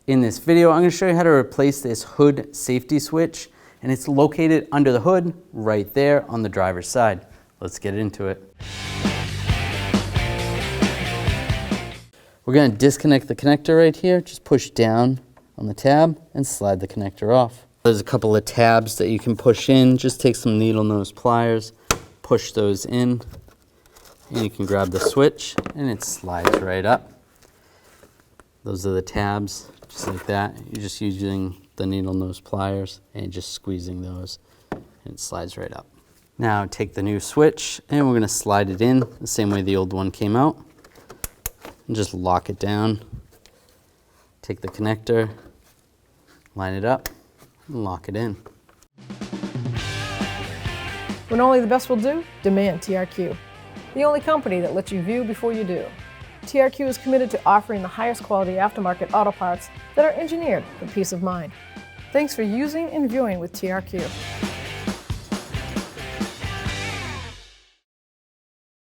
In this video, I'm going to show you how to replace this hood safety switch, and it's located under the hood right there on the driver's side. Let's get into it. We're going to disconnect the connector right here. Just push down on the tab and slide the connector off. There's a couple of tabs that you can push in. Just take some needle nose pliers, push those in, and you can grab the switch and it slides right up. Those are the tabs, just like that. You're just using the needle nose pliers and just squeezing those and it slides right up. Now take the new switch and we're going to slide it in the same way the old one came out and just lock it down. Take the connector, line it up, and lock it in. When only the best will do, demand TRQ. The only company that lets you view before you do. TRQ is committed to offering the highest quality aftermarket auto parts that are engineered for peace of mind. Thanks for using and viewing with TRQ.